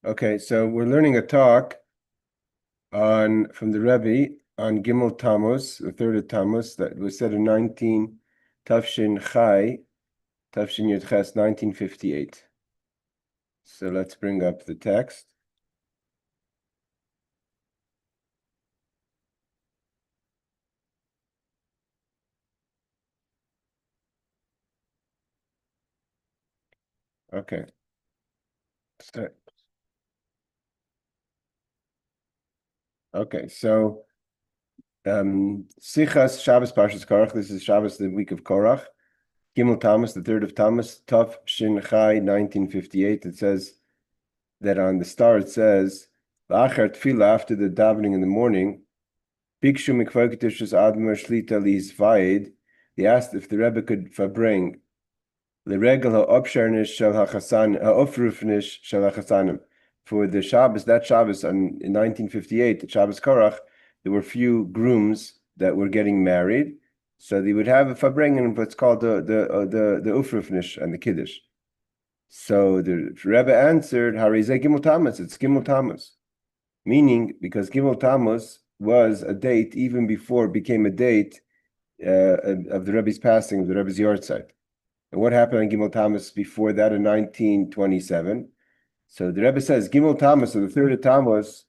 Okay, so we're learning a talk from the Rebbe on Gimmel Tammuz, the third of Tammuz, that was said in 19 Tafshin Chai, Tafshin Yud Ches, 1958. So let's bring up the text. Okay. So, Sichas Shabbos Parshas Korach. This is Shabbos, the week of Korach. Gimmel Tammuz, the third of Tammuz, Taf Shin Chai, 1958. It says that on the star it says, L'achar Tefillah, after the davening in the morning, Bikshu Mikvoketishus Admar Shlita Li's Vaid. They asked if the Rebbe could verbring the regel ha'opsharnish shel ha'chasan ha'ofrufnish shel ha'chasanim. For the Shabbos, that Shabbos in 1958, the Shabbos Korach, there were few grooms that were getting married, so they would have a fabring and what's called the ufrufnish and the kiddush. So the Rebbe answered, "Harizeh Gimmel Tammuz." It's Gimmel Tammuz, meaning because Gimmel Tammuz was a date even before it became a date of the Rebbe's passing, of the Rebbe's yahrzeit. And what happened on Gimmel Tammuz before that in 1927? So the Rebbe says, Gimmel Tammuz, so the third of Tammuz,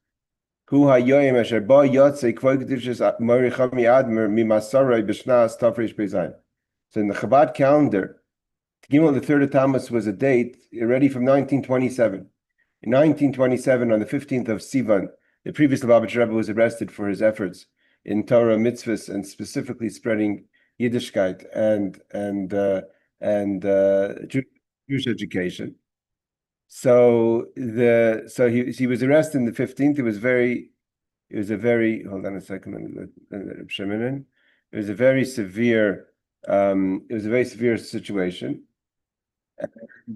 Hu hayoyim asher ba yotzei kvod kedushes morichami admer mimasarai b'shnas tafresh bezayin. So in the Chabad calendar, Gimmel, the third of Tammuz, was a date already from 1927. In 1927, on the 15th of Sivan, the previous Lubavitcher Rebbe was arrested for his efforts in Torah mitzvahs and specifically spreading Yiddishkeit and Jewish education. So he was arrested on the 15th. It was a very hold on a second. It was a very severe situation.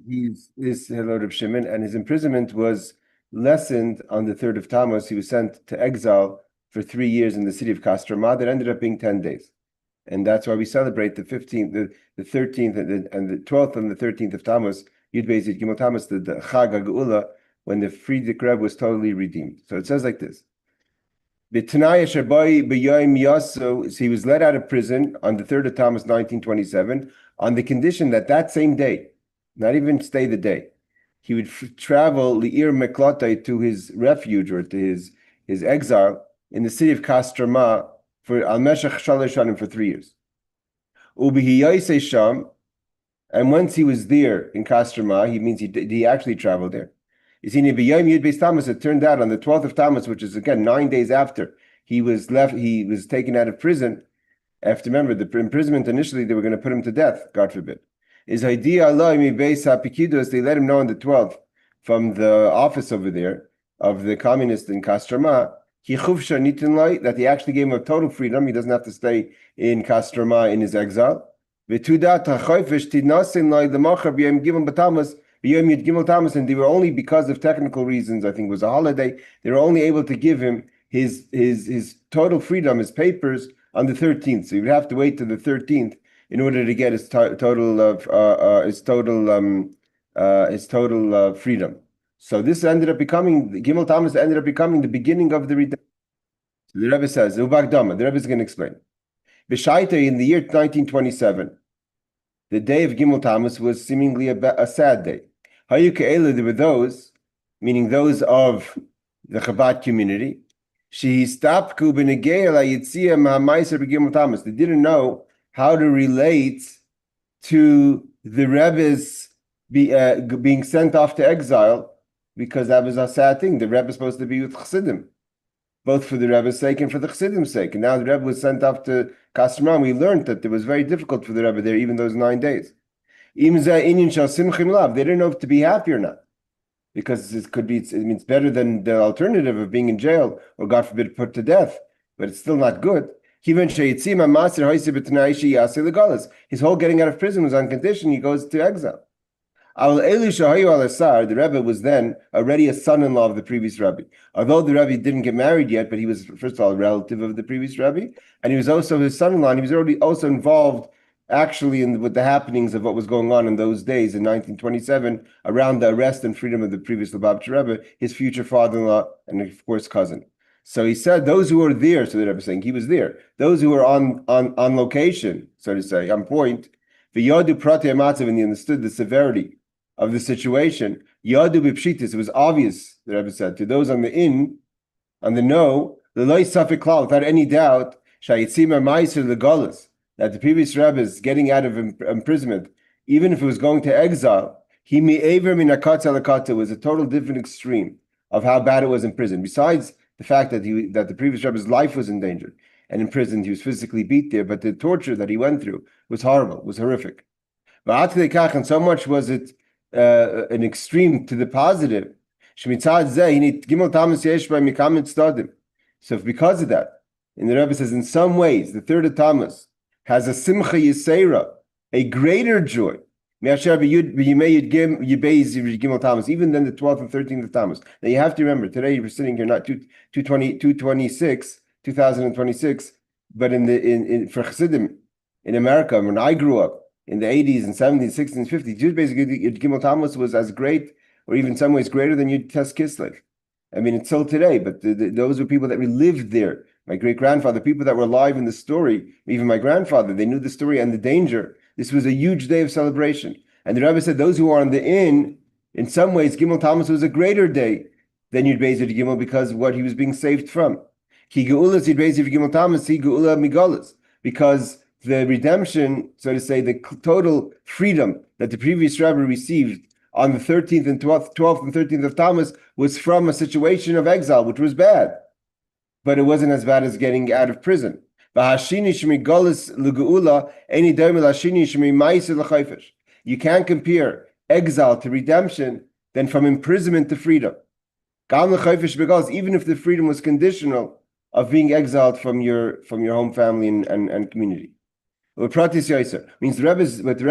He's hello Reb Shimon, and his imprisonment was lessened on the 3rd of Tammuz. He was sent to exile for 3 years in the city of Kastrama. That ended up being 10 days. And that's why we celebrate the 15th, the 13th, and the 12th and the 13th of Tammuz, Yud Beis Yud Gimel Tammuz, the Chag HaGeula, when the Friedrich Rebbe was totally redeemed. So it says like this: he was let out of prison on the 3rd of Tammuz, 1927, on the condition that that same day, not even stay the day, he would travel Li'ir Meklatai to his refuge or to his exile in the city of Kastrama for Al-Meshach Shalosh Shanim for 3 years. Sham, and once he was there in Kastrama, he means he actually traveled there. It turned out on the 12th of Tammuz, which is again 9 days after he was taken out of prison. After, remember, the imprisonment initially, they were going to put him to death, God forbid. Is idea Allah they let him know on the 12th from the office over there of the communist in Kastrama, that he actually gave him a total freedom. He doesn't have to stay in Kastrama in his exile. And they were only, because of technical reasons, I think it was a holiday, they were only able to give him his total freedom, his papers, on the 13th. So he would have to wait to the 13th in order to get his total freedom. So this ended up becoming, Gimmel Tammuz ended up becoming the beginning of the redemption. So the Rebbe says, the Rebbe is going to explain. B'shaita, in the year 1927, the day of Gimmel Tammuz was seemingly a sad day. Hayuka, there were those, meaning those of the Chabad community, they didn't know how to relate to the Rebbe's being sent off to exile, because that was a sad thing. The Rebbe is supposed to be with Chassidim, both for the Rebbe's sake and for the Chassidim's sake. And now the Rebbe was sent off to Kastrama. We learned that it was very difficult for the Rebbe there, even those 9 days. They didn't know if to be happy or not, because it's better than the alternative of being in jail or, God forbid, put to death, but it's still not good. His whole getting out of prison was on condition he goes to exile. The Rebbe was then already a son-in-law of the previous Rebbe. Although the Rebbe didn't get married yet, but he was, first of all, a relative of the previous Rebbe, and he was also his son-in-law, and he was already also involved actually with the happenings of what was going on in those days in 1927 around the arrest and freedom of the previous Lubavitcher Rebbe, his future father-in-law, and of course cousin. So he said those who were there, so the Rebbe is saying he was there, those who were on location, so to say, on point, the Yadu Pratei Matzav, and he understood the severity of the situation. Yadu B'Pshitis, it was obvious, the Rebbe said, to those on the know, the Loi Safek Klal, without any doubt, Shayitzima Meiser Legolas, that the previous Rebbe is getting out of imprisonment, even if it was going to exile, he me'aver min hakatza lakatza, was a total different extreme of how bad it was in prison. Besides the fact that the previous Rebbe's life was endangered and imprisoned, he was physically beat there, but the torture that he went through was horrible, was horrific. And so much was it an extreme to the positive. So because of that, and the Rebbe says in some ways, the third of Tammuz has a simcha yisera, a greater joy, even than the 12th and 13th of Tammuz. Now you have to remember, today you're sitting here not 2026, but for Chassidim in America, when I grew up in the 80s and 70s, 60s, and 50s, Jews basically Gimmel Tammuz was as great, or even in some ways greater than Yud Tes Kislev. I mean, it's still today, but those were people that lived there. My great-grandfather, people that were alive in the story, even my grandfather, they knew the story and the danger. This was a huge day of celebration. And the Rebbe said those who are on the in some ways, Gimmel Tammuz was a greater day than Yud Beis Yud Gimel because of what he was being saved from. Ki Geulas Yud Beis Yud Gimel Tammuz, Ki Geula Migolas. Because the redemption, so to say, the total freedom that the previous Rebbe received on the 13th and 12th and 13th of Tammuz was from a situation of exile, which was bad. But it wasn't as bad as getting out of prison. You can't compare exile to redemption than from imprisonment to freedom. Even if the freedom was conditional of being exiled from your home family and community. Means what the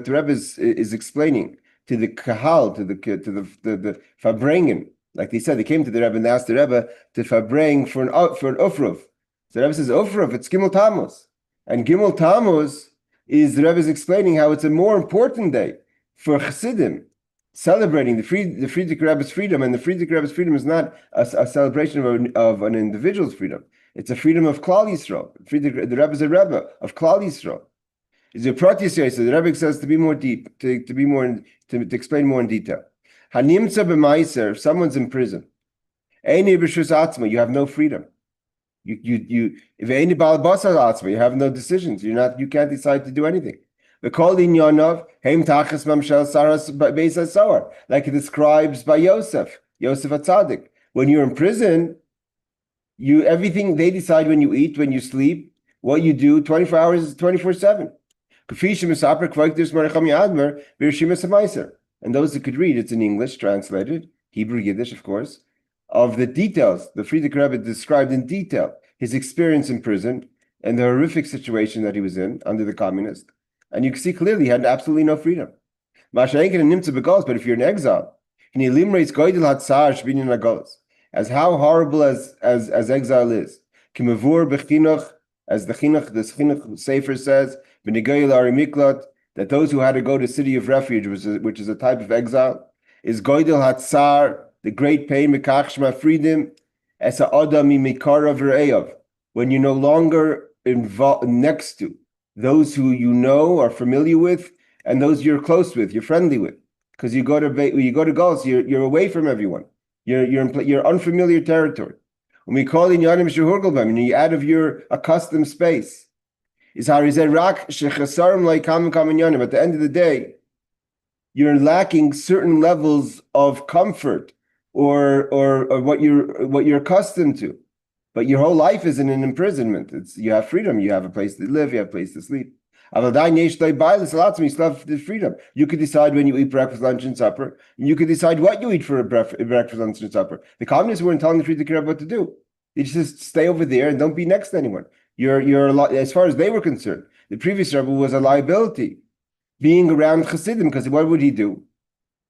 Rebbe is explaining to the kahal, to the fabrengen. Like they said, they came to the Rebbe and they asked the Rebbe to fabreng for an ufruv. So the Rebbe says, ufruv, it's Gimmel Tammuz. And Gimmel Tammuz is, the Rebbe is explaining how it's a more important day for Chassidim, celebrating the Friedrich Rebbe's freedom. And the Friedrich Rebbe's freedom is not a celebration of an individual's freedom. It's a freedom of Klal Yisrael. The Rebbe is a Rebbe of Klal Yisrael. It's a pratisya, so the Rebbe says to be more deep, to explain more in detail. Hanimtza b'maiser, if someone's in prison, Eini b'shus atzma, you have no freedom. If Eini bal basar atzma, you have no decisions. You can't decide to do anything. The kol inyanov heim tachas mamshel saras beis hasor, like it describes by Yosef HaTzadik. When you're in prison, everything they decide when you eat, when you sleep, what you do, 24 hours, 24/7. And those who could read, it's in English, translated, Hebrew, Yiddish, of course, of the details. The Friedrich Rebbe described in detail his experience in prison and the horrific situation that he was in under the communists. And you can see clearly he had absolutely no freedom. But if you're in exile, as how horrible as exile is, as the Chinuch Sefer says, that those who had to go to city of refuge, which is a type of exile, is Goydel Hatzar, the great pain, Mekachshma freedom, Esa Adami Mikara V'Re'ev, when you're no longer next to those who you know, are familiar with, and those you're close with, you're friendly with, because you go to Gauls, you're away from everyone, you're unfamiliar territory. When we call in Yanim Shehurgelbam, you're out of your accustomed space. Is Harizerak Shechasarim like Kamen Yanim. At the end of the day, you're lacking certain levels of comfort or what you're accustomed to. But your whole life is in an imprisonment. You have freedom, you have a place to live, you have a place to sleep. You still have the freedom. You could decide when you eat breakfast, lunch, and supper. And you could decide what you eat for a breakfast, lunch, and supper. The communists weren't telling the Friedrich Rebbe what to do. They just stay over there and don't be next to anyone. You're as far as they were concerned, the previous Rebbe was a liability being around Chassidim, because what would he do?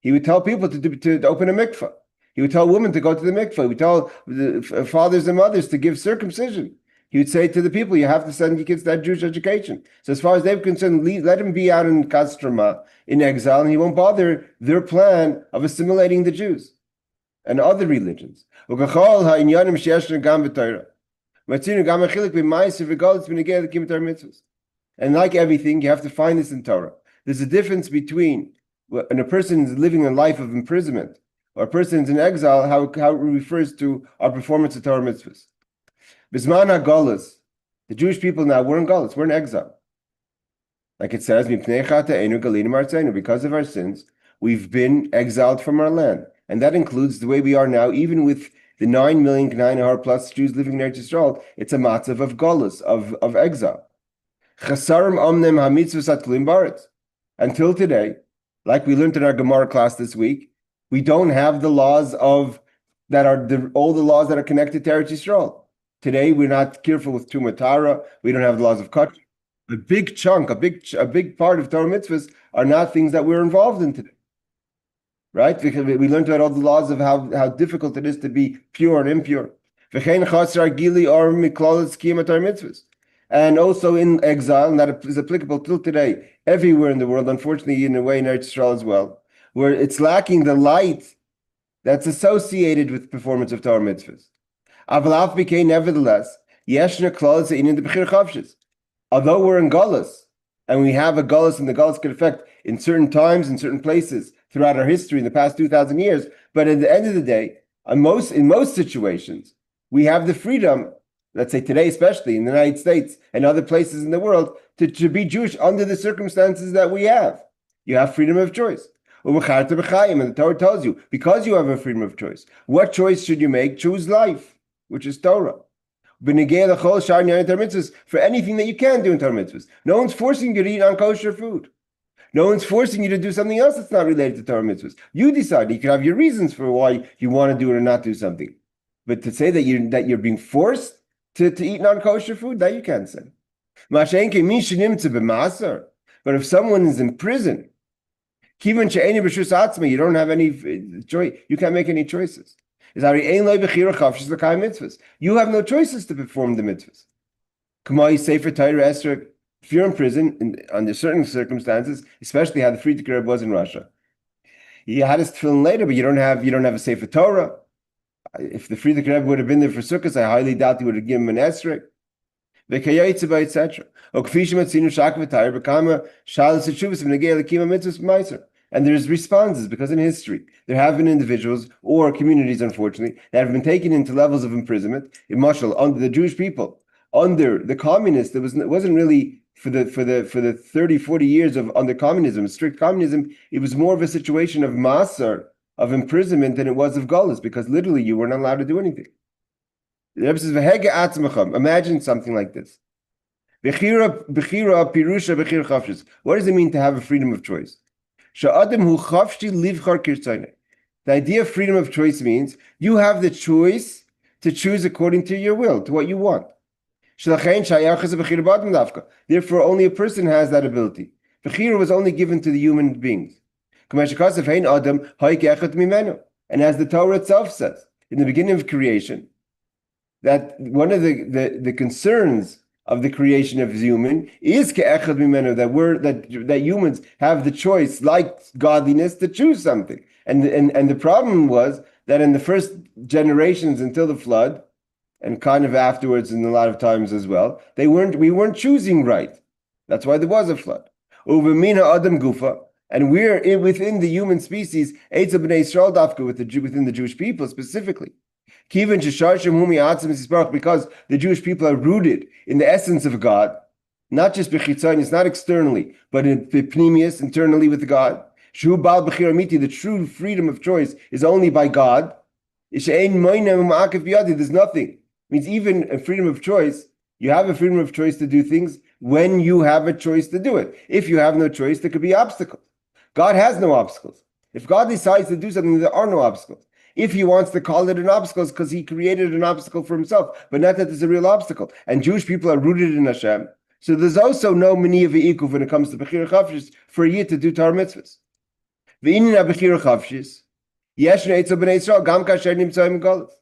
He would tell people to open a mikvah. He would tell women to go to the mikvah. He would tell the fathers and mothers to give circumcision. he would say to the people, you have to send your kids to that Jewish education. So as far as they're concerned, let him be out in Kastrama, in exile, and he won't bother their plan of assimilating the Jews and other religions. And like everything, you have to find this in Torah. There's a difference between when a person is living a life of imprisonment or a person is in exile, how it refers to our performance of Torah mitzvahs. Bisman HaGolas, the Jewish people now, we're in Golas, we're in exile. Like it says, because of our sins, we've been exiled from our land. And that includes the way we are now, even with the 9 million, 9 plus Jews living in Eretz Yisrael, it's a matzav of Golas, of exile. Until today, like we learned in our Gemara class this week, we don't have the laws all the laws that are connected to Eretz Yisrael. Today, we're not careful with Tumah Tara. We don't have the laws of Kach. A big chunk, a big part of Torah mitzvahs are not things that we're involved in today, right? Because we learned about all the laws of how difficult it is to be pure and impure. And also in exile, and that is applicable till today, everywhere in the world, unfortunately, in a way in Eretz Yisrael as well, where it's lacking the light that's associated with the performance of Torah mitzvahs. Nevertheless, although we're in Golas, and we have a Golas, and the Golas can affect in certain times, in certain places, throughout our history in the past 2,000 years, but at the end of the day, in most situations, we have the freedom, let's say today, especially in the United States and other places in the world, to be Jewish under the circumstances that we have. You have freedom of choice. And the Torah tells you, because you have a freedom of choice, what choice should you make? Choose life, which is Torah. For anything that you can do in Torah mitzvahs. No one's forcing you to eat unkosher food. No one's forcing you to do something else that's not related to Torah mitzvahs. You decide. You can have your reasons for why you want to do it or not do something. But to say that you're being forced to eat non-kosher food, that you can't say. But if someone is in prison, you don't have any choice. You can't make any choices. You have no choices to perform the mitzvahs. If you're in prison, under certain circumstances, especially how the Frierdiker Rebbe was in Russia, he had his tefillin later, but you don't have a Sefer Torah. If the Frierdiker Rebbe would have been there for Sukkot, I highly doubt he would have given him an esrog. And there's responses, because in history there have been individuals or communities, unfortunately, that have been taken into levels of imprisonment. In Moshe, under the Jewish people, under the communists, it wasn't really for the 30, 40 years of under communism, strict communism. It was more of a situation of masar, of imprisonment, than it was of galus, because literally you were not allowed to do anything. The Rebbe says, imagine something like this. What does it mean to have a freedom of choice? The idea of freedom of choice means you have the choice to choose according to your will, to what you want. Therefore, only a person has that ability. Bechira was only given to the human beings. And as the Torah itself says, in the beginning of creation, that one of the concerns of the creation of human is ke'echad mimenu, that humans have the choice, like godliness, to choose something. And the problem was that in the first generations until the flood, and kind of afterwards in a lot of times as well, we weren't choosing right. That's why there was a flood. Uvemina adam gufa, and we're within the human species, Eitzel b'nei Yisrael dafka, within the Jewish people specifically. Because the Jewish people are rooted in the essence of God, not just b'chitzon, not externally, but in Pnimiyus, internally with God. The true freedom of choice is only by God. There's nothing. It means even a freedom of choice, you have a freedom of choice to do things when you have a choice to do it. If you have no choice, there could be obstacles. God has no obstacles. If God decides to do something, there are no obstacles. If he wants to call it an obstacle, it's because he created an obstacle for himself, but not that there's a real obstacle. And Jewish people are rooted in Hashem. So there's also no miniya v'ikuv when it comes to Bechira Chavshis for a year to do Torah mitzvahs. V'inin ha-Bechira Chavshis, yeshna etzel b'nei Yisrael, gam kasher nimtzoyim galus.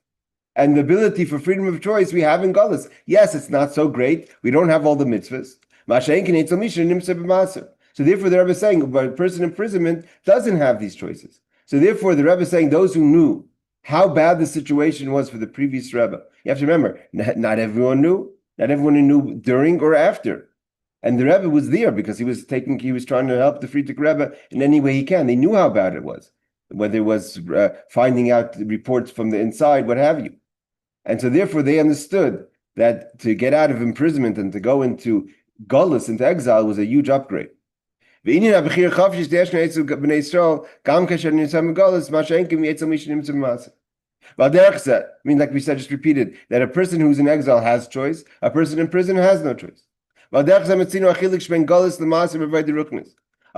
and the ability for freedom of choice we have in Galus. Yes, it's not so great. We don't have all the mitzvahs. So therefore, the Rebbe is saying, but a person in imprisonment doesn't have these choices. So therefore, the Rebbe is saying, those who knew how bad the situation was for the previous Rebbe. You have to remember, not everyone knew. Not everyone knew during or after. And the Rebbe was there because he was trying to help the Frierdiker Rebbe in any way he can. They knew how bad it was, whether it was finding out reports from the inside, what have you. And so therefore they understood that to get out of imprisonment and to go into Gullus, into exile, was a huge upgrade. I mean, like we said, just repeated, that a person who's in exile has choice, a person in prison has no choice. A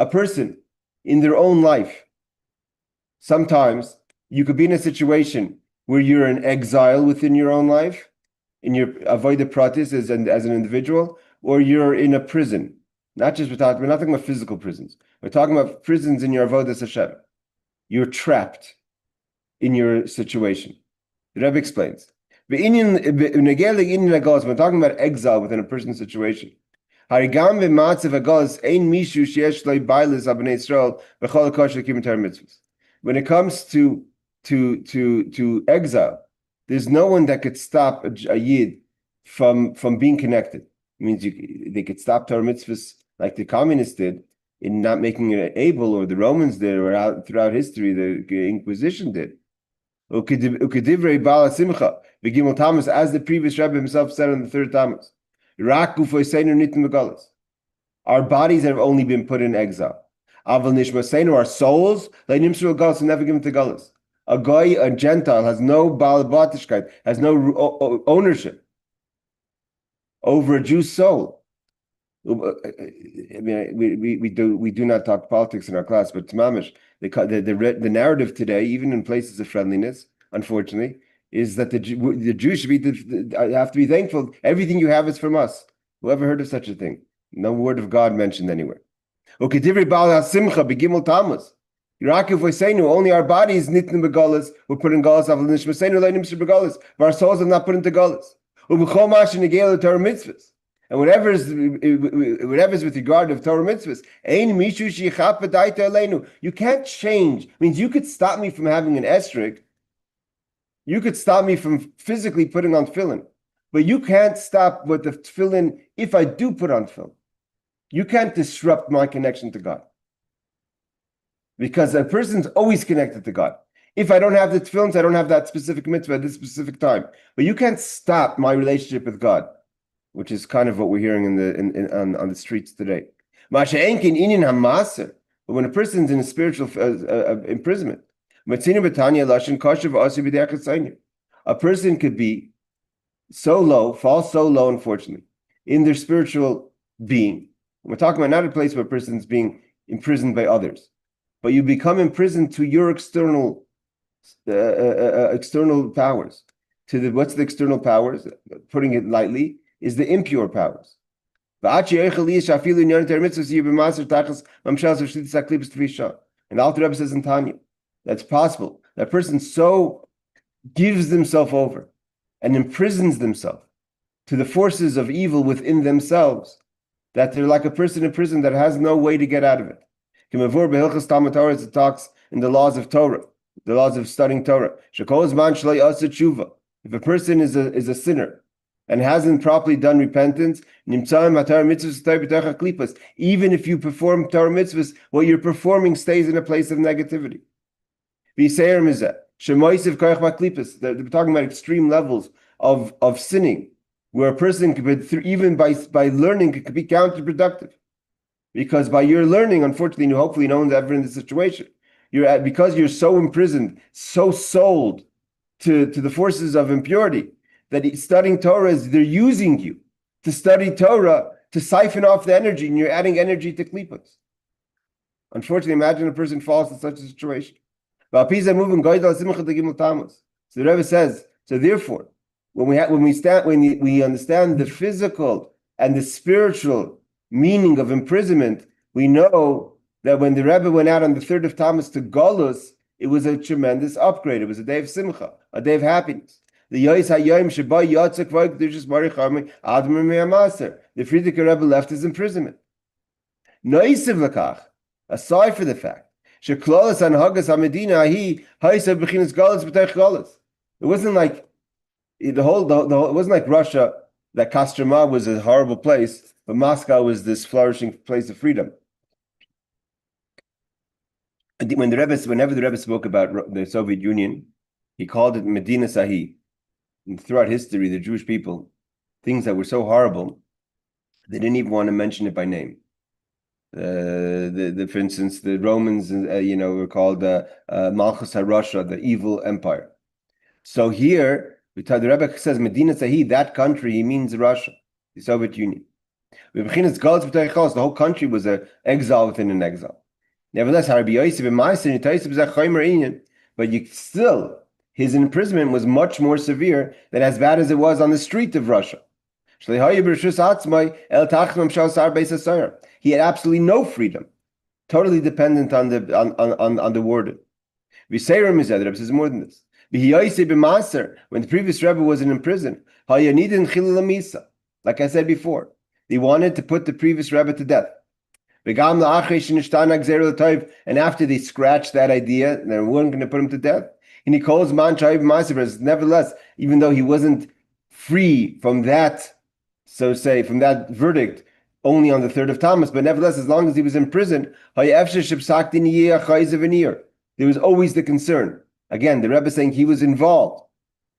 person in their own life, sometimes you could be in a situation where you're in exile within your own life, in your avodah pratis as an individual, or you're in a prison. We're not talking about physical prisons. We're talking about prisons in your avodas Hashem. You're trapped in your situation. The Rebbe explains. We're talking about exile within a person's situation. When it comes to exile, there's no one that could stop a Yid from being connected. It means they could stop Torah mitzvahs like the communists did in not making it able, or the Romans did, or throughout history the Inquisition did. U'kedivrei Baal HaSimcha v'Gimmel Tammuz, as the previous Rebbe himself said on the third Tammuz, Rak gufoseinu nitin megalos. Our bodies have only been put in exile. Aval nishmaseinu, our souls, le'nimsru galos, never given to galos. A goy, a Gentile, has no Baal Batishkeit, has no ownership over a Jew's soul. I mean, we do not talk politics in our class, but Tamamish, the narrative today, even in places of friendliness, unfortunately, is that the Jews should have to be thankful. Everything you have is from us. Whoever heard of such a thing? No word of God mentioned anywhere. Only our bodies nitn begalas were put in galas. But our souls are not put into galas. And whatever is with regard to Torah mitzvahs, you can't change. It means you could stop me from having an esrog. You could stop me from physically putting on tefillin, but you can't stop with the tefillin if I do put on tefillin. You can't disrupt my connection to God, because a person's always connected to God. If I don't have the tefillin, I don't have that specific mitzvah at this specific time. But you can't stop my relationship with God, which is kind of what we're hearing on the streets today. But when a person's in a spiritual imprisonment, a person could be so low, fall so low, unfortunately, in their spiritual being. We're talking about not a place where a person's being imprisoned by others, but you become imprisoned to your external powers. What's the external powers? Putting it lightly, is the impure powers. And the Alter Rebbe says in Tanya, that's possible. That person so gives themselves over and imprisons themselves to the forces of evil within themselves that they're like a person in prison that has no way to get out of it. It talks in the laws of Torah, the laws of studying Torah. If a person is a sinner and hasn't properly done repentance, even if you perform Torah mitzvahs, what you're performing stays in a place of negativity. They're talking about extreme levels of sinning, where a person could, even by learning, could be counterproductive. Because by your learning, unfortunately, hopefully no one's ever in this situation. Because you're so imprisoned, so sold to the forces of impurity, that studying Torah they're using you to study Torah to siphon off the energy, and you're adding energy to klipas. Unfortunately, imagine a person falls in such a situation. So the Rebbe says, so therefore, when we understand the physical and the spiritual meaning of imprisonment, we know that when the Rebbe went out on the 3rd of Tammuz to Golus, it was a tremendous upgrade. It was a day of simcha, a day of happiness. The Yois HaYoim Sheba Yatzak V'Kedushas Baruch Adumah Me'amaser. The Frierdiker Rebbe left his imprisonment. Noisiv Lakach, aside from the fact, Sheklolas Anhagas HaMedina Ahi Ha'isa B'chinas Galas B'teich Galas. It wasn't like it wasn't like Russia, that Kostroma was a horrible place, but Moscow was this flourishing place of freedom. Whenever the Rebbe spoke about the Soviet Union, he called it Medina Sahi. And throughout history, the Jewish people, things that were so horrible, they didn't even want to mention it by name. For instance, the Romans, were called Malchus HaRussia, the evil empire. So here, the Rebbe says Medina Sahi, that country, he means Russia, the Soviet Union. The whole country was an exile within an exile. Nevertheless, but his imprisonment was much more severe than as bad as it was on the street of Russia. He had absolutely no freedom, totally dependent on the warden. The Rebbe says more than this. When the previous Rebbe was in prison, like I said before, they wanted to put the previous Rebbe to death. And after they scratched that idea, they weren't going to put him to death. And he calls nevertheless, even though he wasn't free from that, from that verdict, only on the 3rd of Tammuz, but nevertheless, as long as he was in prison, there was always the concern. Again, the Rebbe saying he was involved,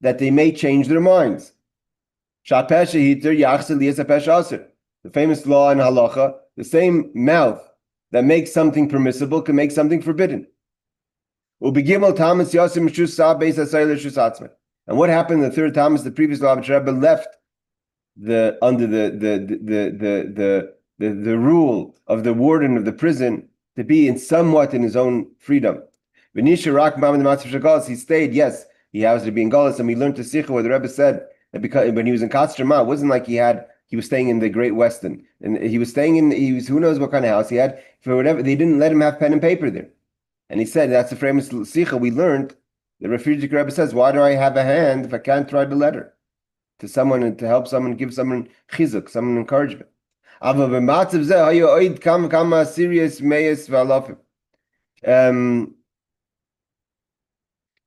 that they may change their minds. The famous law in halacha, the same mouth that makes something permissible can make something forbidden. And what happened in the 3rd Tammuz? The previous law of Rebbe left under the rule of the warden of the prison to be somewhat in his own freedom. He stayed, yes, he has to be in Galus, and we learned to Sicha where the Rebbe said that because when he was in Kostroma, it wasn't like he was staying in the Great Western, and he was who knows what kind of house he had. For whatever, they didn't let him have pen and paper there. And he said, that's the famous Sicha we learned. The Refugee Rebbe says, why do I have a hand if I can't write a letter to someone and to help someone, give someone chizuk, someone encouragement? I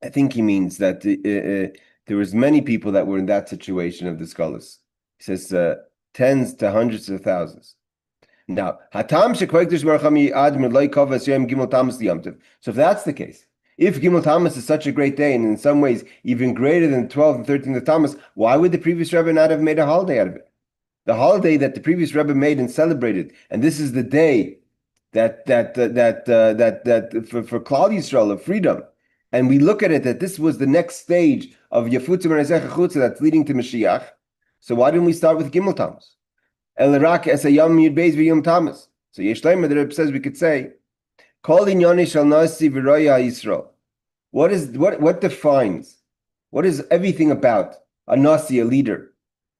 think he means that there was many people that were in that situation of the scholars. He says tens to hundreds of thousands. Now, so if that's the case, if Gimmel Tammuz is such a great day, and in some ways even greater than 12th and 13th of Tammuz, why would the previous Rebbe not have made a holiday out of it? The holiday that the previous Rebbe made and celebrated, and this is the day that for Klal Yisrael of freedom, and we look at it that this was the next stage of Yafutza Menazech Chutza that's leading to Mashiach. So why didn't we start with Gimmel Tammuz? El Rak es a Yom Yud Beis v'Yom Tammuz. So Yeshleima, the Rebbe says we could say, Kol Inyoni Shal Nasi V'Roya Yisrael. What defines? What is everything about a Nasi, a leader,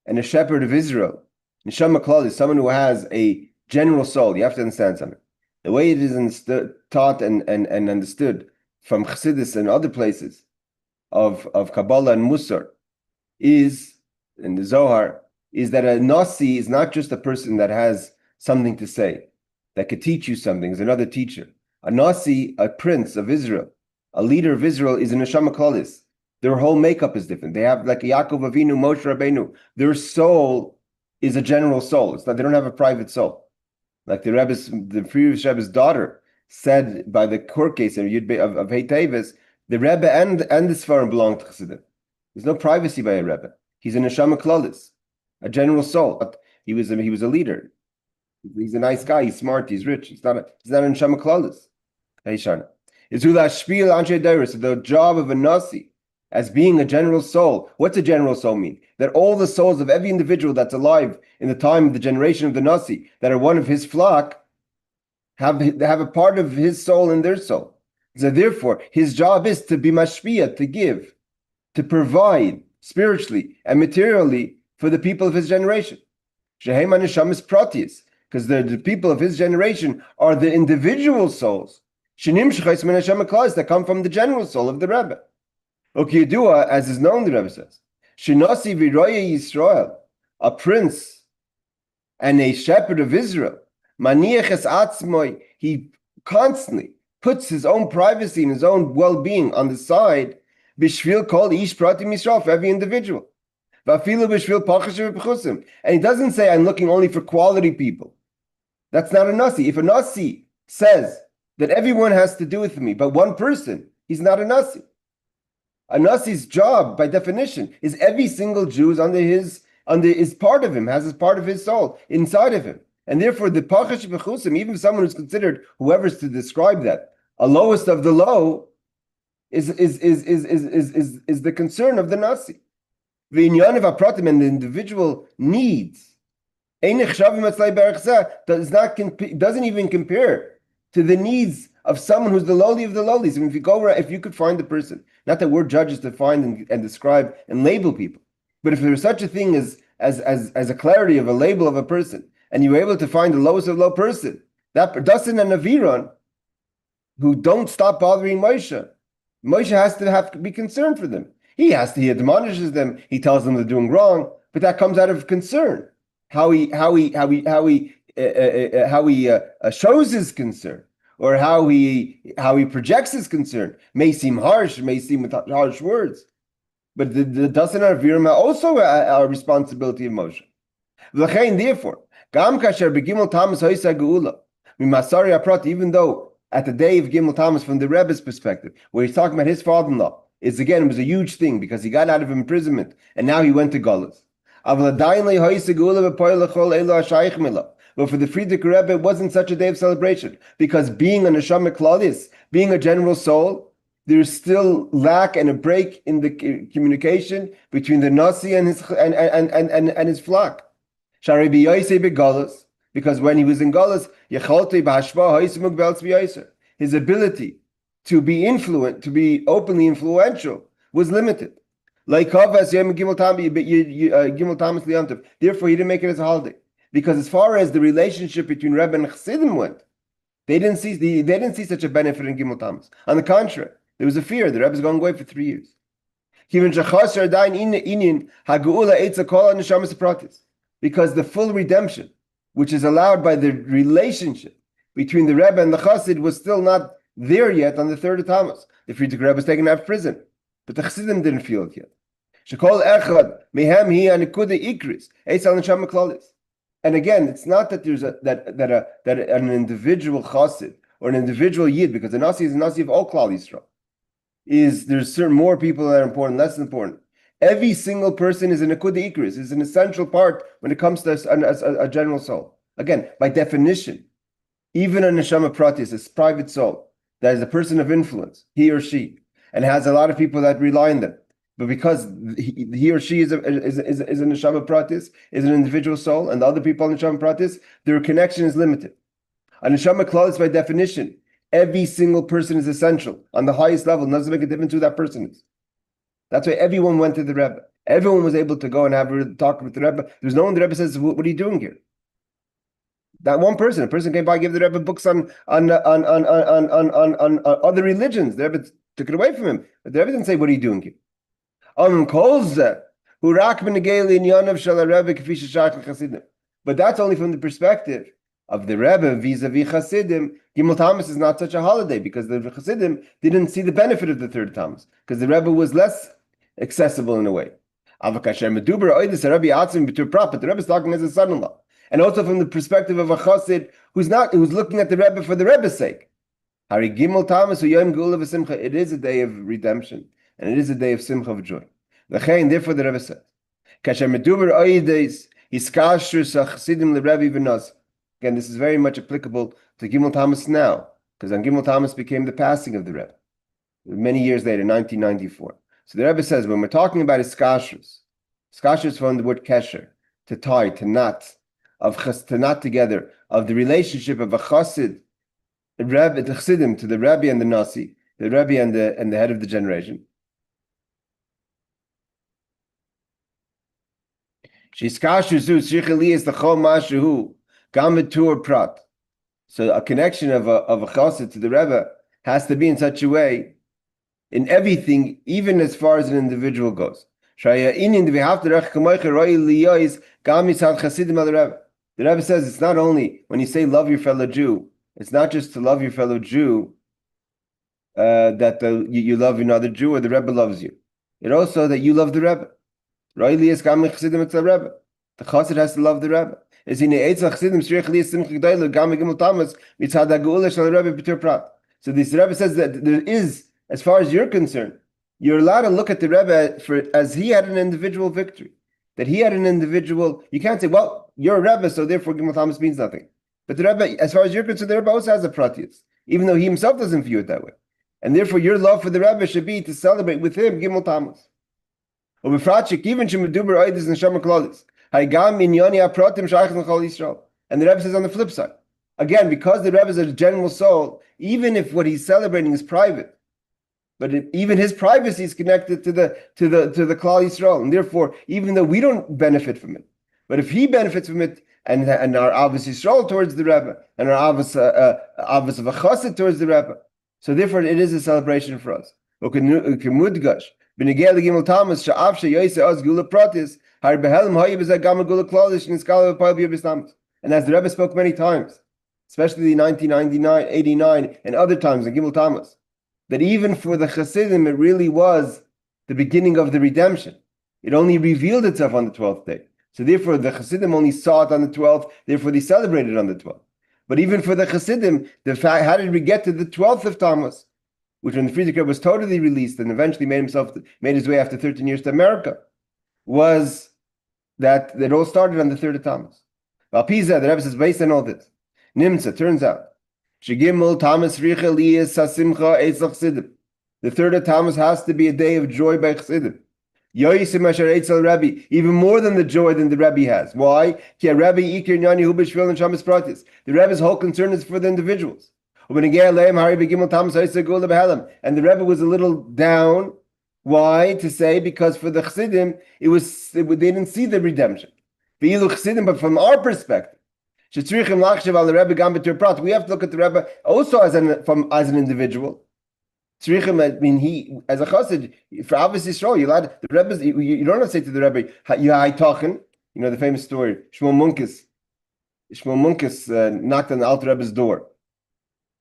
and a shepherd of Israel? Neshama Klal is someone who has a general soul. You have to understand something. The way it is taught and understood from Chassidus and other places of Kabbalah and Musar is, in the Zohar, is that a Nasi is not just a person that has something to say, that could teach you something, is another teacher. A Nasi, a prince of Israel, a leader of Israel, is a Neshama Klalis. Their whole makeup is different. They have, like Yaakov Avinu, Moshe Rabbeinu, their soul is a general soul. It's not, they don't have a private soul. Like the previous Rebbe's daughter said by the court case of Hey Tevis, the Rebbe and the Sfarim belong to Chassidim. There's no privacy by a Rebbe. He's a Neshama Klalis, a general soul. He was a leader. He's a nice guy. He's smart. He's rich. He's not a Neshama Klalis. Hey Shana. So the job of a Nasi as being a general soul. What's a general soul mean? That all the souls of every individual that's alive in the time of the generation of the Nasi that are one of his flock have a part of his soul in their soul. So therefore, his job is to be mashpia, to give, to provide spiritually and materially for the people of his generation. Shehem Neshamas Pratius, because the people of his generation are the individual souls. Shenim Shechais Menashama Klaus that come from the general soul of the Rebbe. Ukiyadua, as is known, the Rebbe says, Shinasi v'roya Yisrael, a prince and a shepherd of Israel. Maniach es atzmoi, he constantly puts his own privacy and his own well-being on the side. Bishvil kol ish pratim Yisrael, for every individual. Vafilu bishvil pachashiv b'chusim. And he doesn't say, I'm looking only for quality people. That's not a nasi. If a nasi says that everyone has to do with me, but one person, he's not a nasi. A nasi's job, by definition, is every single Jew is part of him, has as part of his soul inside of him, and therefore the pachash b'chusim, even someone who's considered, whoever's to describe that, a lowest of the low, is the concern of the nasi. V'inyan of apratim, and the individual needs. Doesn't even compare to the needs of someone who's the lowly of the lowlies. I mean, if you could find the person, not that we're judges to find and describe and label people, but if there was such a thing as a clarity of a label of a person, and you were able to find the lowest of low person, that Dasan and Aviron, who don't stop bothering Moshe has to be concerned for them. He admonishes them, he tells them they're doing wrong, but that comes out of concern. How he shows his concern, or how he projects his concern, may seem harsh, may seem with harsh words, but the Dasan Aviram are also a responsibility of Moshe. Therefore, Gam kasher beGimmel Tammuz hoisa geula mimasari aprat, even though at the day of Gimmel Tammuz, from the Rebbe's perspective, where he's talking about his father-in-law, it was a huge thing because he got out of imprisonment and now he went to Galus. But for the Friedrich Rebbe, it wasn't such a day of celebration, because being a neshama klalis, being a general soul, there's still lack and a break in the communication between the nasi and his flock. Because when he was in Galus, his ability to be openly influential, was limited. Like Gimmel Tammuz liyantiv. Therefore, he didn't make it as a holiday, because as far as the relationship between Rebbe and Chassidim went, they didn't see such a benefit in Gimmel Tammuz. On the contrary, there was a fear the Rebbe's going away for 3 years. Because the full redemption, which is allowed by the relationship between the Rebbe and the Chassid, was still not there yet on the 3rd of Tammuz. The Friedrich Rebbe was taken out of prison, but the Chassidim didn't feel it yet. And again, it's not that there's an individual Chassid or an individual Yid, because the Nasi is a Nasi of all Klal Yisrael. There's certain more people that are important, less important. Every single person is an Nekuda Ikris, is an essential part when it comes to a general soul. Again, by definition, even a Neshama Pratis, a private soul, that is a person of influence, he or she, and has a lot of people that rely on them. But because he or she is a Neshama Pratis, is an individual soul, and the other people in Neshama Pratis, their connection is limited. A Neshama Klal is by definition, every single person is essential on the highest level. It doesn't make a difference who that person is. That's why everyone went to the Rebbe. Everyone was able to go and have a talk with the Rebbe. There's no one the Rebbe says, "What are you doing here?" That one person, a person came by, give the Rebbe books on other religions. The Rebbe took it away from him. But the Rebbe didn't say, "What are you doing here?" But that's only from the perspective of the Rebbe vis-a-vis Chassidim. Gimmel Tammuz is not such a holiday, because the Chassidim didn't see the benefit of the 3rd Tammuz, because the Rebbe was less accessible in a way. But the Rebbe is talking as a son-in-law, and also from the perspective of a Chassid who's looking at the Rebbe for the Rebbe's sake. It is a day of redemption, and it is a day of simcha, of joy. Therefore, the Rebbe said, again, this is very much applicable to Gimmel Tammuz now, because on Gimmel Tammuz became the passing of the Rebbe many years later, 1994. So the Rebbe says, when we're talking about iskashrus from the word kesher, to tie, to knot, to knot together, of the relationship of a chassid, the chassidim, to the Rebbe and the Nasi, the Rebbe and the head of the generation. So a connection of a chassid to the Rebbe has to be in such a way in everything, even as far as an individual goes. The Rebbe says it's not only when you say love your fellow Jew, it's not just to love your fellow Jew that you love another Jew or the Rebbe loves you. It also that you love the Rebbe. The Chassid has to love the Rebbe. So this Rebbe says that there is, as far as you're concerned, you're allowed to look at the Rebbe as he had an individual victory. That he had an individual, you can't say, well, you're a Rebbe, so therefore Gimmel Tammuz means nothing. But the Rebbe, as far as you're concerned, the Rebbe also has a pratiyus, even though he himself doesn't view it that way. And therefore your love for the Rebbe should be to celebrate with him Gimmel Tammuz. And the Rebbe says on the flip side, again, because the Rebbe is a general soul, even if what he's celebrating is private, but even his privacy is connected to the Klal Yisrael, and therefore, even though we don't benefit from it, but if he benefits from it, and our Avos Yisrael towards the Rebbe, and our Avos of a Chassid towards the Rebbe, so therefore it is a celebration for us. And as the Rebbe spoke many times, especially in 1999, 89, and other times in Gimmel Tammuz, that even for the Chassidim, it really was the beginning of the redemption. It only revealed itself on the 12th day. So therefore, the Chassidim only saw it on the 12th, therefore they celebrated on the 12th. But even for the Chassidim, the fact, how did we get to the 12th of Tammuz? Which when the Friedrich Rebbe was totally released and eventually made his way after 13 years to America, was that it all started on the 3rd of Tammuz. Valpiza, the Rebbe says, based on all this, Nimtza, turns out, Gimmel Tammuz Richa Liyas Sasimcha Eitz Chassidim. The 3rd of Tammuz has to be a day of joy by Chassidim. Yoisim Asher Eitzel Rebbe, even more than the joy than the Rebbe has. Why? The Rebbe's whole concern is for the individuals. And the Rebbe was a little down. Why? To say, because for the Chassidim, they didn't see the redemption. But from our perspective, we have to look at the Rebbe also as an individual. I mean, he as a Chassid for Avos Yisrael, the Rebbe. You don't have to say to the Rebbe, "You high talking." You know the famous story. Shmuel Munkus knocked on the Alter Rebbe's door.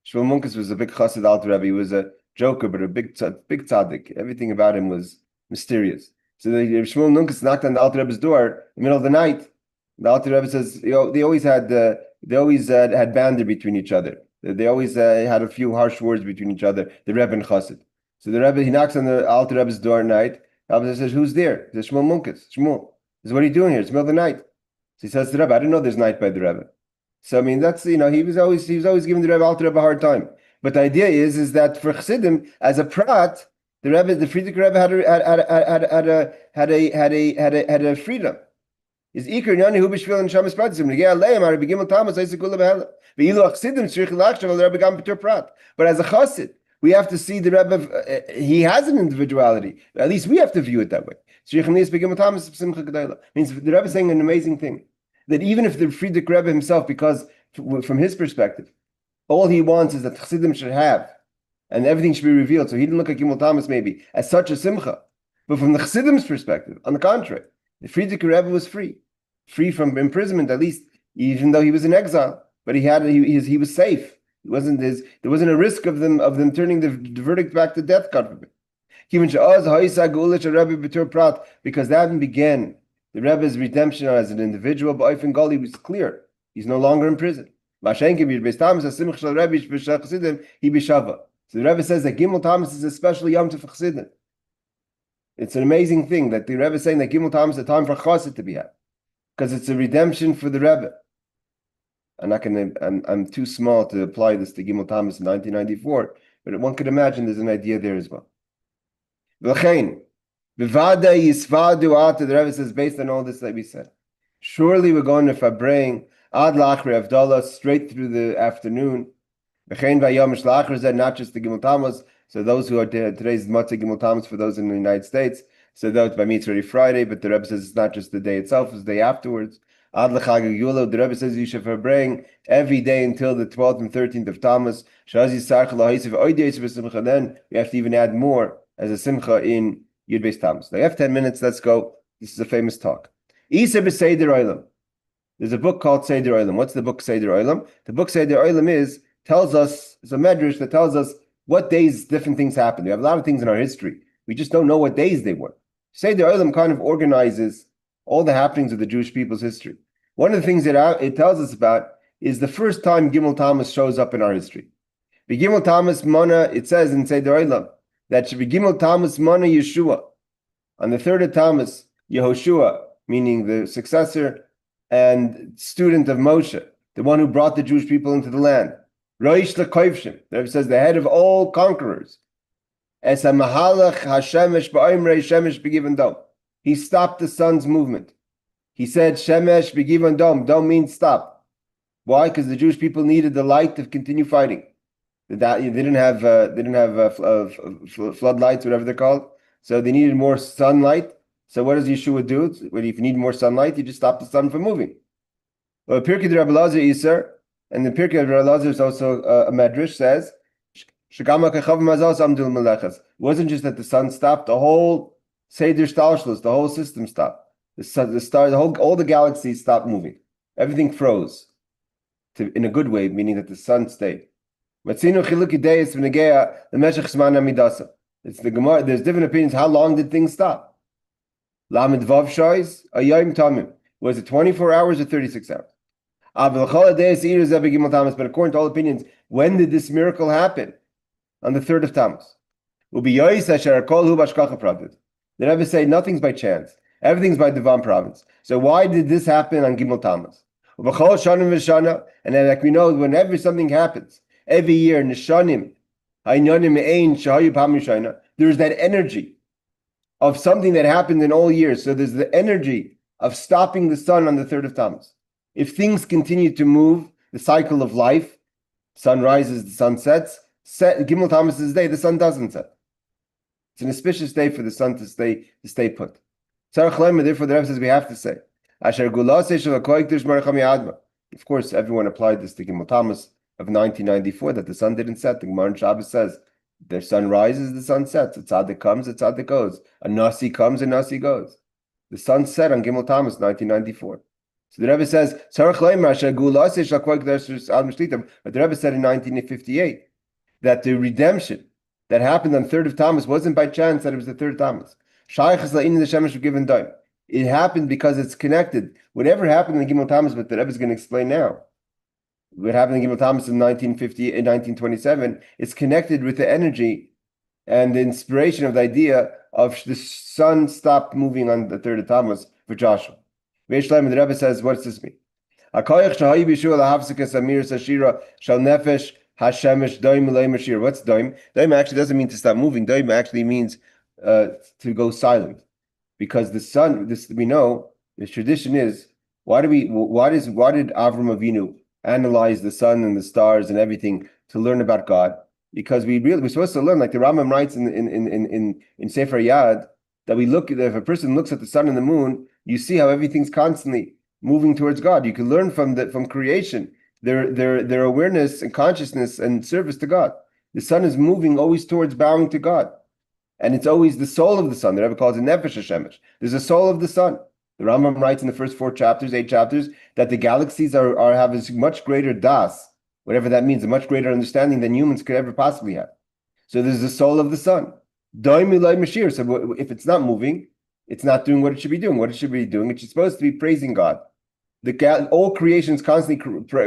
Shmuel Munkus was a big Chassid Alter Rebbe. He was a joker, but a big tzaddik. Everything about him was mysterious. So Shmuel Munkus knocked on the Alter Rebbe's door in the middle of the night. The Alter Rebbe says, they always had banter between each other. They always had a few harsh words between each other, the Rebbe and Chassid. So the Rebbe, he knocks on the Alter Rebbe's door at night. The Rebbe says, who's there? He says, Shmuel Munkus. Shmuel. He says, what are you doing here? It's the middle of the night. So he says to the Rebbe, I didn't know there's night by the Rebbe. So I mean, that's, he was always giving the Rebbe, Alter Rebbe a hard time. But the idea is that for Chassidim, as a prat, the Friedrich Rebbe had a freedom. Is Iker Nyani Hu B'Shvil and Shamas Pratis. But as a Chassid, we have to see the Rebbe. He has an individuality. At least we have to view it that way. Means the Rebbe is saying an amazing thing, that even if the Friedrich Rebbe himself, because from his perspective, all he wants is that Chassidim should have, and everything should be revealed. So he didn't look at Gimmel Tammuz maybe as such a simcha. But from the Chassidim's perspective, on the contrary, the Friedrich Rebbe was free from imprisonment, at least, even though he was in exile. But he was safe. There wasn't a risk of them turning the verdict back to death, God forbid. Because that began the Rebbe's redemption as an individual. But Oifen Gali was clear. He's no longer in prison. So the Rebbe says that Gimmel Tammuz is a special Yom Tov for Chassidim. It's an amazing thing that the Rebbe is saying that Gimmel Tammuz is a time for Chassid to be had, because it's a redemption for the Rebbe. I'm too small to apply this to Gimmel Tammuz in 1994, but one could imagine there's an idea there as well. The Rebbe says, based on all this that we said, surely we're going to Fabrein Ad Lachri Avdallah straight through the afternoon. Not just the Gimmel Tammuz. So those who are today's Matzah Gimmel Tammuz for those in the United States. So that by me it's already Friday, but the Rebbe says it's not just the day itself; it's the day afterwards. Ad l'Chag HaGeula, the Rebbe says you should bring every day until the 12th and 13th of Tammuz. Then we have to even add more as a simcha in Yud Beis Tammuz. They have 10 minutes. Let's go. This is a famous talk. Isa b'Seder Olam. There's a book called Seder Olam. What's the book Seder Olam? The book Seder Olam tells us, it's a medrash that tells us what days different things happen. We have a lot of things in our history. We just don't know what days they were. Seder Olam kind of organizes all the happenings of the Jewish people's history. One of the things that it tells us about is the first time Gimmel Tammuz shows up in our history. The Gimmel Tammuz Mana, it says in Seder Olam that should be Gimmel Tammuz Mana Yeshua. On the third of Tammuz, Yehoshua, meaning the successor and student of Moshe, the one who brought the Jewish people into the land. Roish Lekoivshim, the Rebbe says the head of all conquerors. Es ha-mahalach ha-shemesh ba'imrei shemesh b'givan dom. He stopped the sun's movement. He said shemesh b'givan dom. Dom means stop. Why? Because the Jewish people needed the light to continue fighting. They didn't have floodlights, whatever they're called. So they needed more sunlight. So what does Yeshua do? If you need more sunlight, you just stop the sun from moving. Well, Pirkei Rabbi Elazar Iser, and the Pirkei Rabbi Elazar is also a medrash, says, it wasn't just that the sun stopped, the whole Seder Shtalshlos, the whole system stopped. All the galaxies stopped moving. Everything froze. In a good way, meaning that the sun stayed. It's the Gemara, there's different opinions. How long did things stop? Lamed Vav Shois, Ayayim Tamim. Was it 24 hours or 36 hours? But according to all opinions, when did this miracle happen? On the 3rd of Tammuz. The Rebbe say nothing's by chance. Everything's by divine providence. So why did this happen on Gimmel Tammuz? And then, like we know, whenever something happens, every year, Nishanim, there's that energy of something that happened in all years. So there's the energy of stopping the sun on the 3rd of Tammuz. If things continue to move, the cycle of life, sun rises, the sun sets, Gimmel Tammuz's day, the sun doesn't set. It's an auspicious day for the sun to stay put. Therefore, the Rebbe says we have to say, of course, everyone applied this to Gimmel Tammuz of 1994, that the sun didn't set. The Gemara in Shabbos says, the sun rises, the sun sets. A tzaddik comes, a tzaddik goes. A nasi comes, a nasi goes. The sun set on Gimmel Tammuz 1994. So the Rebbe says, but the Rebbe said in 1958 that the redemption that happened on 3rd of Tammuz wasn't by chance that it was the 3rd of Tammuz. It happened because it's connected. Whatever happened in Gimmel Tammuz, but the Rebbe is going to explain now. What happened in Gimmel Tammuz in 1927, it's connected with the energy and the inspiration of the idea of the sun stopped moving on the 3rd of Tammuz for Joshua. The Rebbe says, what does this mean? What's doim? Doim actually doesn't mean to stop moving. Doim actually means to go silent. Because the sun, this we know, the tradition is, why did Avram Avinu analyze the sun and the stars and everything to learn about God? Because we're supposed to learn, like the Rambam writes in Sefer Yad, that if a person looks at the sun and the moon, you see how everything's constantly moving towards God. You can learn from creation their awareness and consciousness and service to God. The sun is moving always towards bowing to God. And it's always the soul of the sun. The Rebbe calls it Nefesh HaShemesh. There's a soul of the sun. The Rambam writes in the first 8 chapters, that the galaxies have a much greater das, whatever that means, a much greater understanding than humans could ever possibly have. So there's the soul of the sun. Doim Ilai Mashir. So if it's not moving, it's not doing what it should be doing. What it should be doing, it's supposed to be praising God. All creation is constantly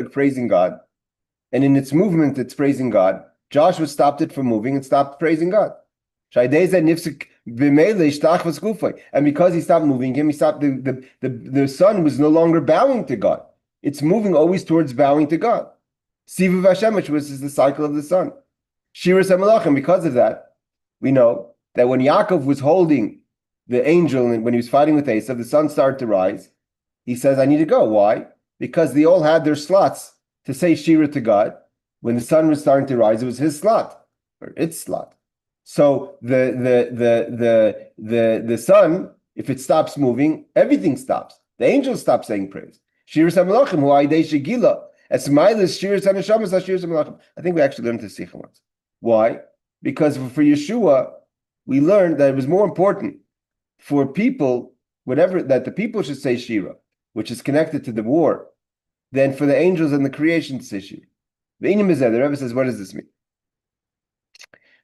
praising God. And in its movement, it's praising God. Joshua stopped it from moving and stopped praising God. And because he stopped moving him, the sun was no longer bowing to God. It's moving always towards bowing to God. Siva Vashem, which is the cycle of the sun. Shiras HaMelachim, because of that, we know that when Yaakov was holding the angel and when he was fighting with Esav, the sun started to rise. He says, I need to go. Why? Because they all had their slots to say Shira to God. When the sun was starting to rise, it was his slot, or its slot. So the sun, if it stops moving, everything stops. The angels stop saying praise. Shiras HaMelachim, who Aidei Shegila, as Milas Shiras HaNeshamas, Shiras HaMelachim. I think we actually learned this Sicha once. Why? Because for Yeshua, we learned that it was more important for people, that the people should say Shira, which is connected to the war, than for the angels and the creation to say Shira. The Rebbe says, what does this mean?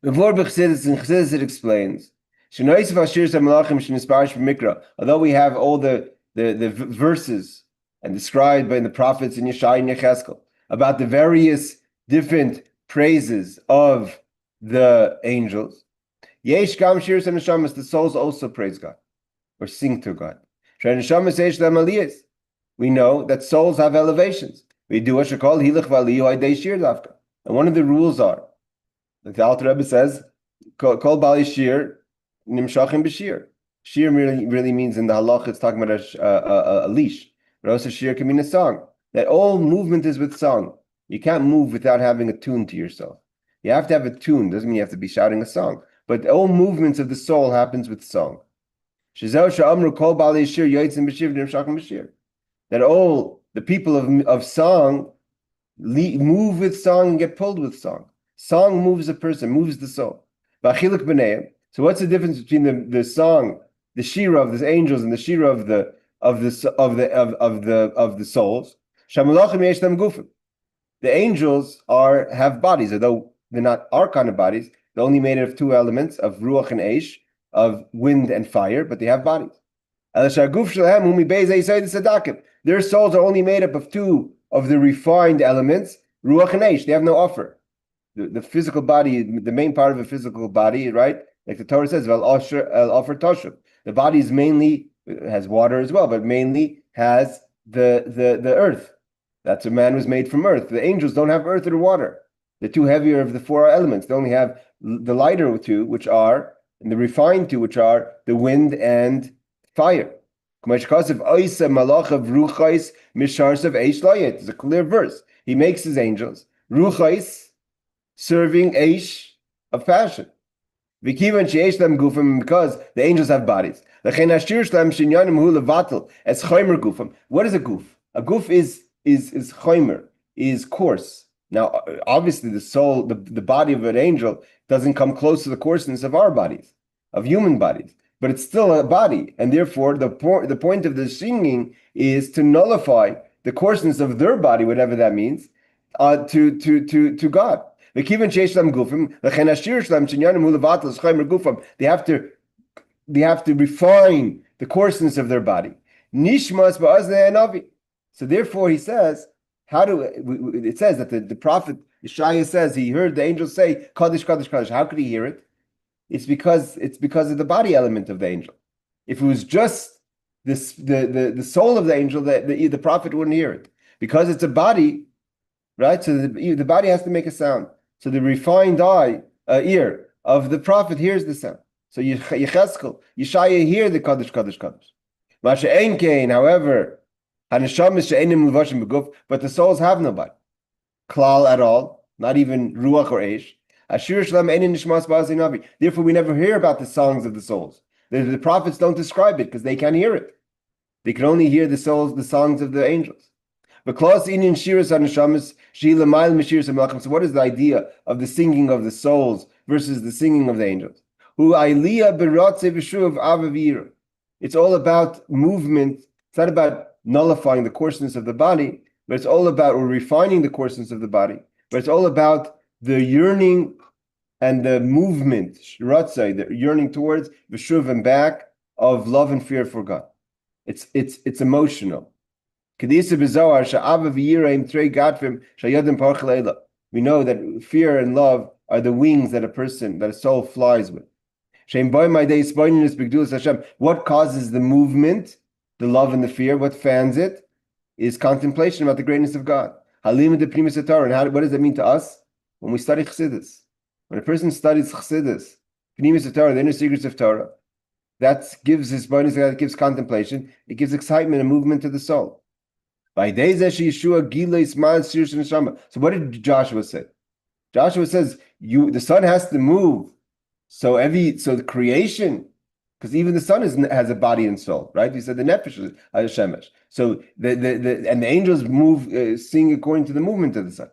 Before Chassidus it explains, although we have all the verses and described by the prophets in Yeshai and Yecheskel about the various different praises of the angels, Yesh Gam Shiras and Neshamas, the souls also praise God or sing to God. We know that souls have elevations. We do what you call hilach v'aliyu aydei shir dafka. And one of the rules are, like the Alter Rebbe says, kol bali shir nimshachim b'shir. Shir really means in the halach, it's talking about a leash. But also shir can mean a song. That all movement is with song. You can't move without having a tune to yourself. You have to have a tune. Doesn't mean you have to be shouting a song. But all movements of the soul happens with song. That all the people of song move with song and get pulled with song. Song moves a person, moves the soul. So what's the difference between the song, the shira of the angels, and the shira of the souls? The angels have bodies, although they're not our kind of bodies. They're only made of two elements, of ruach and eish, of wind and fire, but they have bodies. Their souls are only made up of two of the refined elements, ruach and eish. They have no offer. The physical body, the main part of a physical body, right? Like the Torah says, the body is mainly, has water as well, but mainly has the earth. That's what man was made from earth. The angels don't have earth or water. The two heavier of the four elements. They only have the lighter two, which are, and the refined two, which are the wind and fire. It's a clear verse. He makes his angels ruchais, serving eish of passion. Because the angels have bodies. What is a goof? A goof is chomer, is coarse. Now, obviously, the soul, the body of an angel doesn't come close to the coarseness of our bodies, of human bodies, but it's still a body, and therefore the point of the singing is to nullify the coarseness of their body, whatever that means, to God. They have to refine the coarseness of their body. So therefore, he says, it says that the prophet Yeshaya says he heard the angels say, Kaddish, Kaddish, Kaddish. How could he hear it? It's because of the body element of the angel. If it was just this the soul of the angel, the prophet wouldn't hear it. Because it's a body, right? So the body has to make a sound. So the refined ear of the prophet hears the sound. So Yecheskel, Yeshaya hear the Kaddish, Kaddish, Kaddish. Masha ein kain, however, but the souls have no body. Klal at all, not even ruach or eish. Therefore, we never hear about the songs of the souls. The prophets don't describe it because they can't hear it. They can only hear the songs of the angels. So what is the idea of the singing of the souls versus the singing of the angels? It's all about movement. It's not about nullifying the coarseness of the body, but it's all about refining the coarseness of the body. But it's all about the yearning and the movement, Ratzo, the yearning towards V'Shov and back of love and fear for God. It's emotional. We know that fear and love are the wings that a soul flies with. What causes the movement, the love and the fear? What fans it is contemplation about the greatness of God. Pnimiyus HaTorah. And what does that mean to us? When we study Chassidus, when a person studies Chassidus, Pnimiyus HaTorah, the inner secrets of Torah, that gives his bonus, that gives contemplation, it gives excitement and movement to the soul. So what did Joshua say? Joshua says, the sun has to move. So the creation, because even the sun has a body and soul, right? He said the nefesh is Shemesh. So the angels move, sing according to the movement of the sun.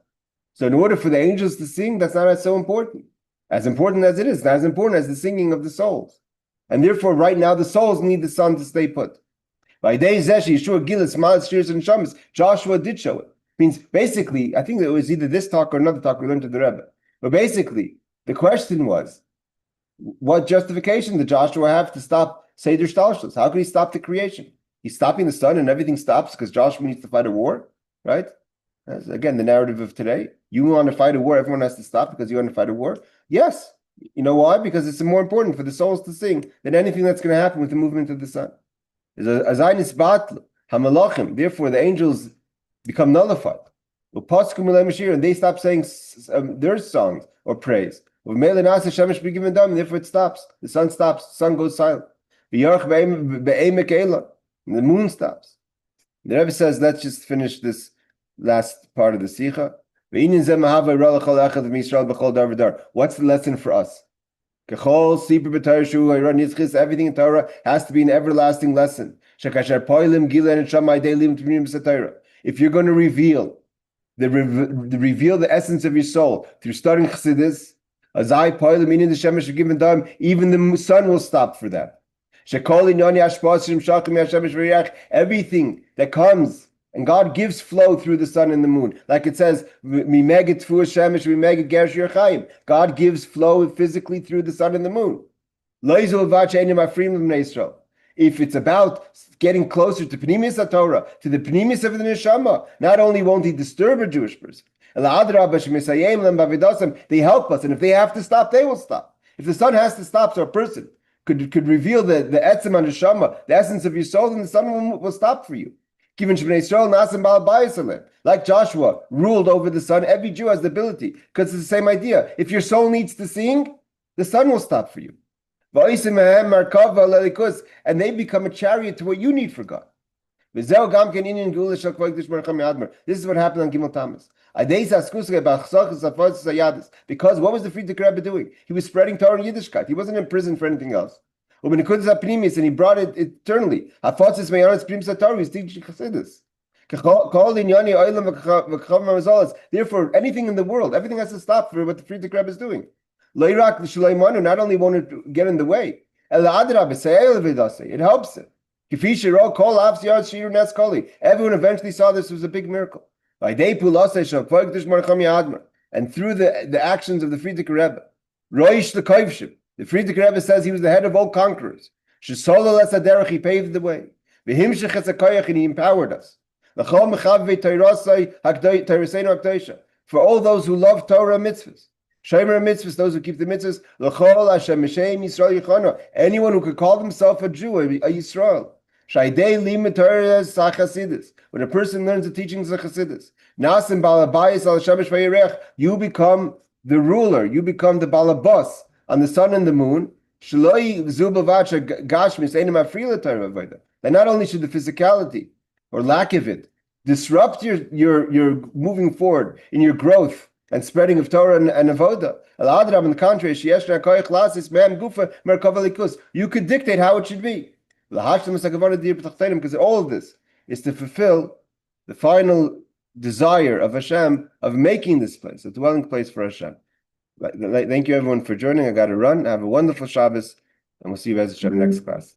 So in order for the angels to sing, that's not so important. As important as it is, not as important as the singing of the souls. And therefore, right now, the souls need the sun to stay put. By days, Joshua did show it. Means basically, I think it was either this talk or another talk we learned to the Rebbe. But basically, the question was, what justification did Joshua have to stop Seder Shtalshus? How could he stop the creation? He's stopping the sun and everything stops because Joshua needs to fight a war, right? That's, again, the narrative of today. You want to fight a war, everyone has to stop because you want to fight a war? Yes. You know why? Because it's more important for the souls to sing than anything that's going to happen with the movement of the sun. Therefore, the angels become nullified. And they stop saying their songs or praise. Therefore it stops. The sun stops. The sun goes silent. The moon stops. The Rebbe says, let's just finish this last part of the Sicha. What's the lesson for us? Everything in Torah has to be an everlasting lesson. If you're going to reveal the essence of your soul through studying Chassidus, even the sun will stop for that. Everything that comes, and God gives flow through the sun and the moon. Like it says, God gives flow physically through the sun and the moon. If it's about getting closer to Pnimiyus HaTorah, to the Pnimiyus of the Neshama, not only won't he disturb a Jewish person, they help us, and if they have to stop, they will stop. If the sun has to stop, so a person could reveal the etzem on Neshama, the essence of your soul, then the sun will stop for you. Like Joshua ruled over the sun, every Jew has the ability, because it's the same idea. If your soul needs to sing, the sun will stop for you. And they become a chariot to what you need for God. This is what happened on Gimmel Tammuz. Because what was the Friedrich Rebbe doing? He was spreading Torah and Yiddishkeit. He wasn't in prison for anything else. And he brought it eternally. He's teaching Chassidus. Therefore, anything in the world, everything has to stop for what the Friedrich Rebbe is doing. Not only won't it get in the way, it helps it. Everyone eventually saw this was a big miracle. And through the actions of the Friedrich Rebbe, the Friedrich Rebbe says he was the head of all conquerors. He paved the way. And he empowered us. For all those who love Torah mitzvahs, Shomer mitzvahs, those who keep the mitzvahs, anyone who could call himself a Jew, a Yisrael. When a person learns the teachings of Chassidus, you become the ruler, you become the balabas on the sun and the moon. That not only should the physicality or lack of it disrupt your moving forward in your growth and spreading of Torah and Avodah. On the contrary, you could dictate how it should be. Because all of this is to fulfill the final desire of Hashem of making this place a dwelling place for Hashem. Thank you everyone for joining. I got to run. Have a wonderful Shabbos, and we'll see you guys next class.